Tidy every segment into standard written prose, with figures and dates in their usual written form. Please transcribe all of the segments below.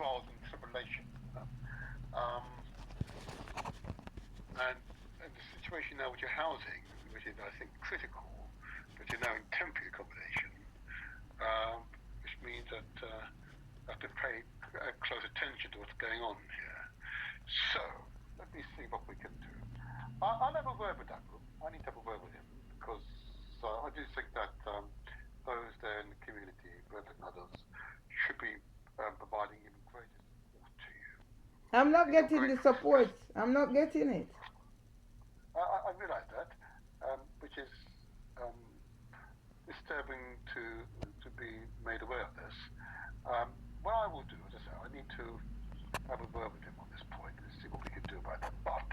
trials and tribulation. Um, and the situation now with your housing, which is, I think, critical, that you're now in temporary accommodation, which means that you have to pay close attention to what's going on here. So, let me see what we can do. I'll have a word with Abu. I need to have a word with him because I do think that those there in the community, Brethren and others, should be providing even greater support to you. I'm not You're getting going the through this. support. I'm not getting it. I realise that, which is um, disturbing to be made aware of this. What I will do, as I say, I need to have a word with him on this point and see what we can do about it. But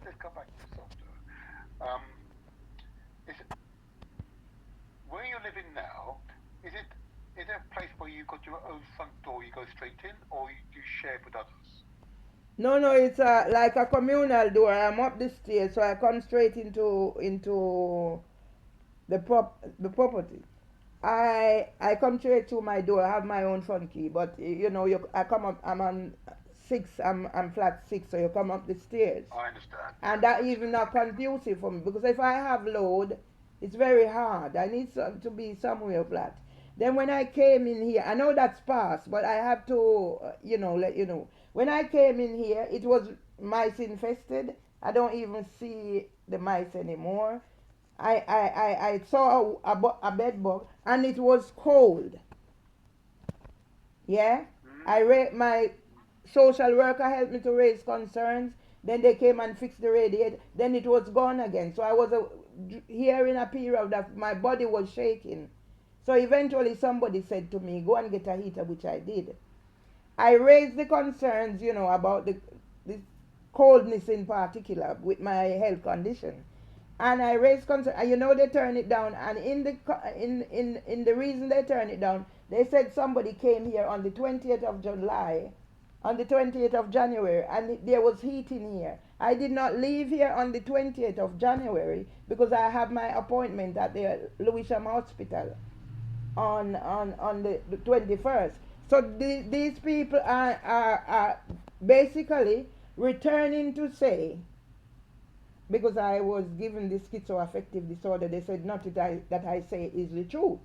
let's come back to yourself, though. Um, is it where you're living now? Is it is there a place where you've got your own front door you go straight in, or you share it with others? No, no, it's like a communal door. I'm up the stairs, so I come straight into the property. I come straight to my door. I have my own front key, but you know, I come up. I'm on six. I'm flat six, so you come up the stairs, I understand. and Yes, that I even understand. not conducive for me because if I have load, it's very hard. I need to be somewhere flat. Then when I came in here, I know that's past, but I have to, let you know. When I came in here, it was mice infested. I don't even see the mice anymore. I saw a bed bug and it was cold. Yeah, my social worker helped me to raise concerns. Then they came and fixed the radiator. Then it was gone again. So I was here in a period that my body was shaking. So eventually somebody said to me, "Go and get a heater," which I did. I raised the concerns, about the coldness in particular with my health condition. And I raised concern, and they turn it down. And in the reason they turn it down, they said somebody came here on the 20th of July, on the 20th of January, and there was heat in here. I did not leave here on the 20th of January because I have my appointment at the Lewisham Hospital on the 21st. So these people are basically returning to say, because I was given the schizoaffective disorder, they said not that I say is the truth.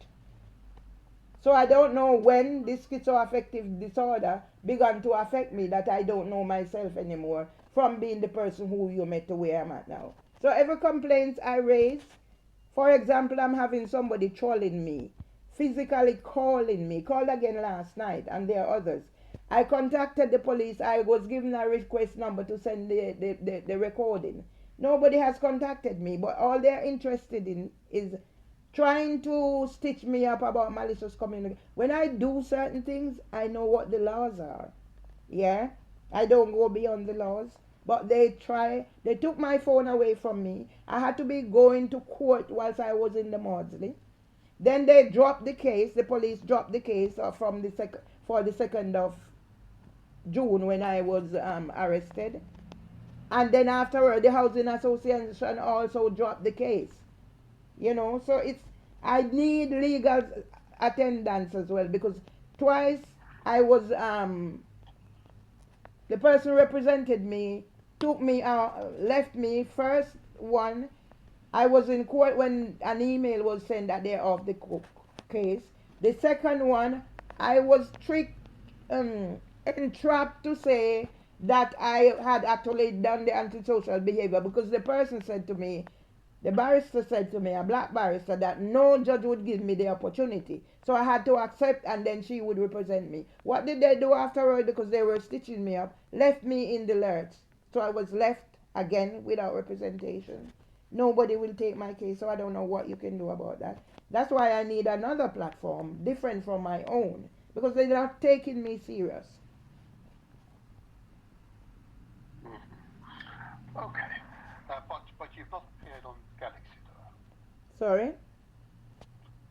So I don't know when this schizoaffective disorder began to affect me that I don't know myself anymore from being the person who you met to where I'm at now. So every complaint I raise, for example, I'm having somebody trolling me, physically calling me, called again last night, and there are others. I contacted the police. I was given a request number to send the recording. Nobody has contacted me, but all they're interested in is trying to stitch me up about malicious communication. When I do certain things, I know what the laws are. Yeah, I don't go beyond the laws. But they took my phone away from me. I had to be going to court whilst I was in the Maudsley. Then they dropped the case, the police dropped the case for the 2nd of June when I was arrested. And then afterward, the Housing Association also dropped the case. So I need legal attendance as well because twice I was the person represented me took me out, left me. First one, I was in court when an email was sent that they're off the case. The second one, I was tricked, entrapped to say that I had actually done the antisocial behavior because the person said to me, the barrister said to me, a black barrister, that no judge would give me the opportunity. So I had to accept and then she would represent me. What did they do afterward? Because they were stitching me up, left me in the lurch. So I was left again without representation. Nobody will take my case, so I don't know what you can do about that. That's why I need another platform, different from my own, because they're not taking me serious. Okay. But you've not appeared on Galaxy, though. Sorry?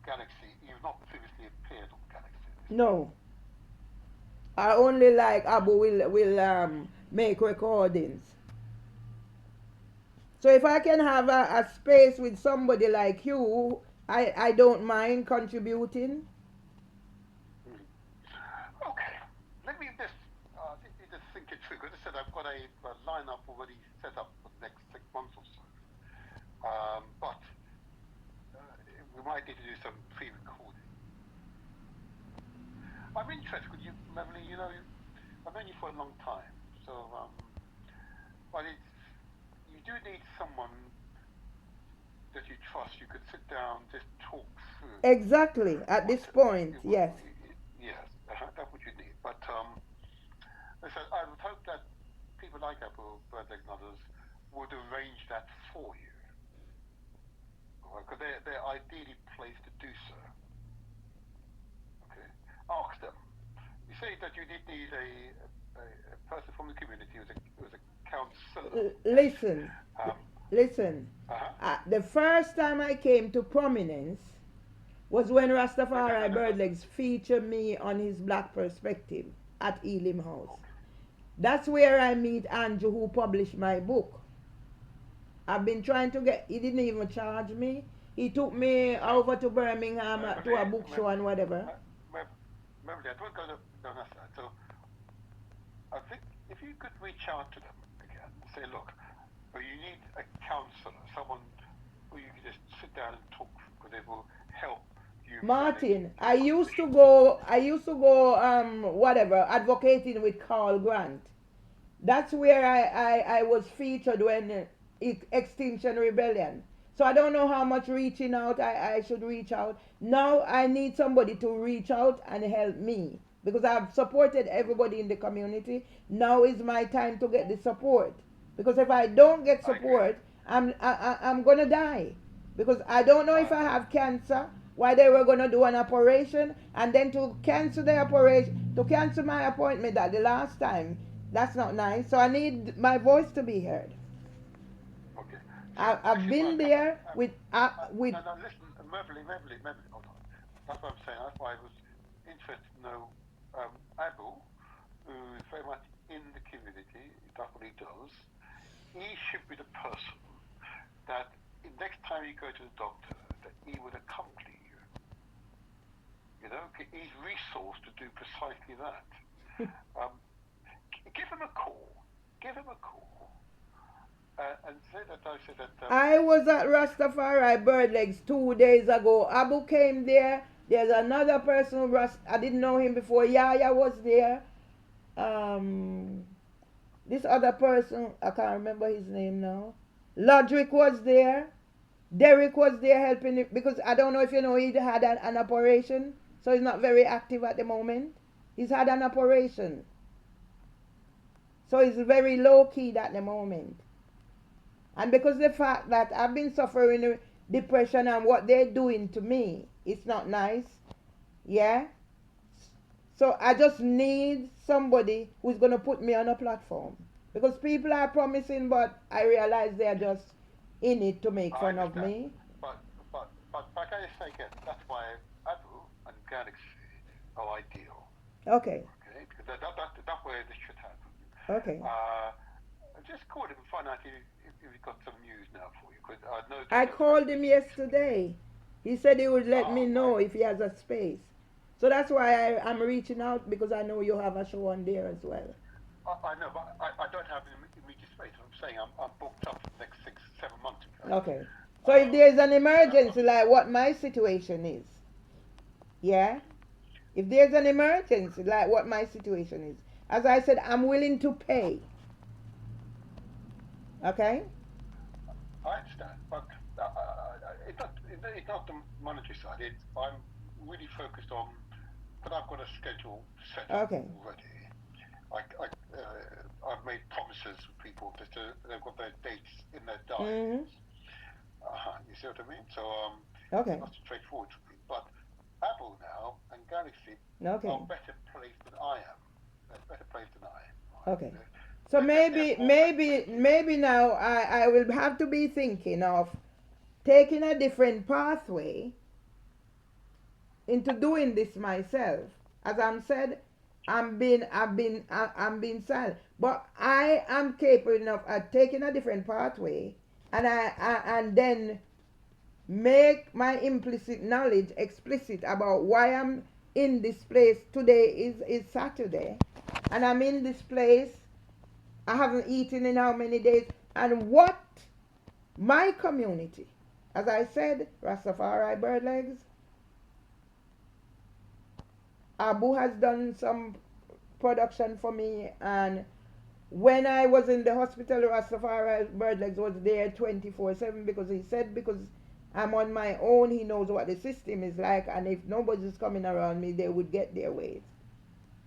Galaxy. You've not previously appeared on Galaxy this time. No. I only like Abu will make recordings. So if I can have a space with somebody like you, I don't mind contributing. Mm. Okay. Let me this. I'm interested because Beverly, I've known you for a long time, so but you do need someone that you trust. You could sit down, just talk through Exactly. At what, this point, you, yes. yes, that's what you need. But so I would hope that people like Apple, Birdleg and others would arrange that for you, because they're ideally placed to do so. Okay, ask them. You say that you did need a person from the community who was a counselor. Listen, Um, listen. uh-huh. The first time I came to prominence was when No, no, no, Rastafari no, no. Birdlegs featured me on his Black Perspective at Elim House. Okay. That's where I meet Andrew, who published my book. I've been trying to get, he didn't even charge me. He took me No, over to Birmingham to a Beverly, book show and whatever. Beverly, I don't go to no, that's that. So I think if you could reach out to them again, say, look, you need a counselor, someone who you can just sit down and talk, because they will help you Martin, manage your I used to go, whatever, advocating with Carl Grant. That's where I was featured when Extinction Rebellion. So I don't know how much reaching out I should reach out. Now I need somebody to reach out and help me because I've supported everybody in the community. Now is my time to get the support. Because if I don't get I agree. support, I'm gonna die. Because I don't know if I have cancer, why they were gonna do an operation, and then to cancel the operation, to cancel my appointment at the last time, that's not nice. So I need my voice to be heard. Okay. So I've this is been where I come. there with. No, listen, Beverly, hold on. That's what I'm saying. That's why I was interested to know Abu, who is very much in the community. That's what he does. He should be the person that next time you go to the doctor, that he would accompany you. He's resourced to do precisely that. Um, give him a call. Give him a call. And say that I said that. I was at Rastafari Birdlegs 2 days ago. Abu came there. There's another person. I didn't know him before. Yaya was there. Um, this other person, I can't remember his name now. Lodrick was there. Derek was there helping him because I don't know if you know he had an operation, so he's not very active at the moment. He's had an operation, so he's very low key at the moment. And because the fact that I've been suffering depression and what they're doing to me, it's not nice. Yeah. So I just need somebody who's gonna put me on a platform because people are promising, but I realize they're just in it to make I fun of understand. me. But like I say again, that's why Abu and Galaxy are ideal. Okay. Okay, because that's where this should happen. Okay. Just call him and find out if he's got some news now for you. Because I know. I called him yesterday. He said he would let me know if he has a space. So that's why I'm reaching out because I know you have a show on there as well. I know, but I don't have immediate space. I'm saying I'm booked up for the next 6-7 months. Okay. So if there's an emergency like what my situation is, yeah? If there's an emergency like what my situation is, as I said, I'm willing to pay. Okay? I understand, but it's not the monetary side. I'm really focused on, but I've got a schedule set up already. I've made promises with people just they've got their dates in their diaries. You see what I mean? So okay. It's not straightforward for me. But Apple now and Galaxy are better placed than I am. They're better placed than I am. Okay. So maybe now I will have to be thinking of taking a different pathway into doing this myself. As I'm said, I'm being silent, but I am capable enough of taking a different pathway, and then make my implicit knowledge explicit about why I'm in this place. Today is Saturday, and I'm in this place. I haven't eaten in how many days, and what my community, as I said, Rastafari Birdlegs, Abu has done some production for me, and when I was in the hospital, Rastafari Birdlegs was there 24/7 because he said, because I'm on my own, he knows what the system is like, and if nobody's coming around me, they would get their ways.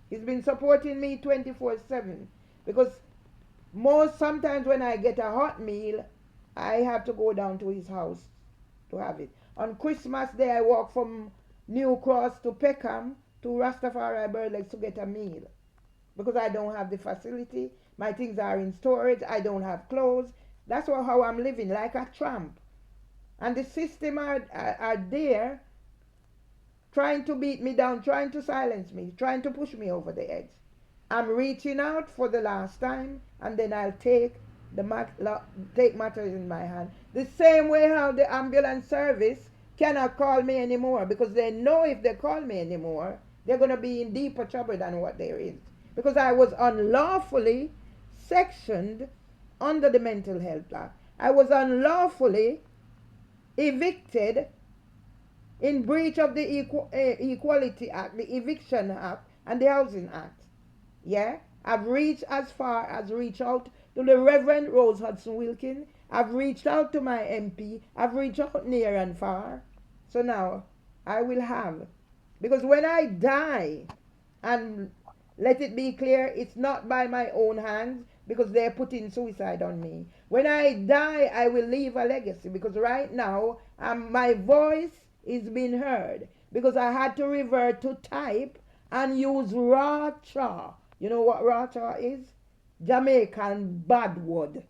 He's been supporting me 24/7 because sometimes when I get a hot meal, I have to go down to his house to have it. On Christmas Day, I walk from New Cross to Peckham to Rastafari Birdlegs to get a meal because I don't have the facility. My things are in storage. I don't have clothes. That's how I'm living, like a tramp. And the system are there trying to beat me down, trying to silence me, trying to push me over the edge. I'm reaching out for the last time, and then I'll take matters in my hand. The same way how the ambulance service cannot call me anymore because they know if they call me anymore, they're going to be in deeper trouble than what there is. Because I was unlawfully sectioned under the Mental Health Act. I was unlawfully evicted in breach of the Equality Act, the Eviction Act, and the Housing Act. Yeah? I've reached as far as reach out to the Reverend Rose Hudson Wilkin. I've reached out to my MP. I've reached out near and far. So now I will have. Because when I die, and let it be clear, it's not by my own hands because they're putting suicide on me. When I die, I will leave a legacy because right now my voice is being heard because I had to revert to type and use raw chaw. You know what raw chaw is? Jamaican badwood.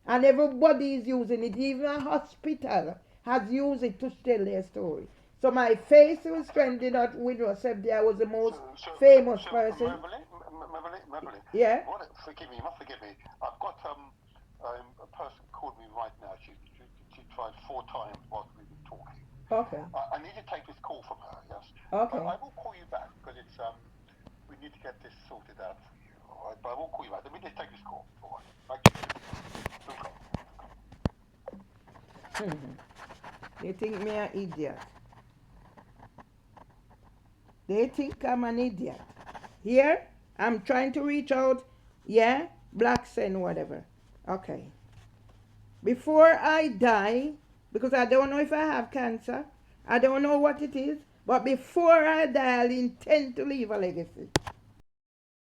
And everybody is using it. Even a hospital has used it to tell their story. So my face was trending out with Rosebdi. I was the most famous person. Meverly, Yeah. Forgive me, you must forgive me. I've got a person called me right now. She tried 4 times whilst we've been talking. Okay. I need to take this call from her. Yes. Okay. I will call you back because it's we need to get this sorted out for you. All right. But I will call you back. Let me just take this call. All right. Thank you. They think me an idiot. They think I'm an idiot. Here, I'm trying to reach out. Yeah, Black Sen, whatever. Okay. Before I die, because I don't know if I have cancer, I don't know what it is, but before I die, I'll intend to leave a legacy.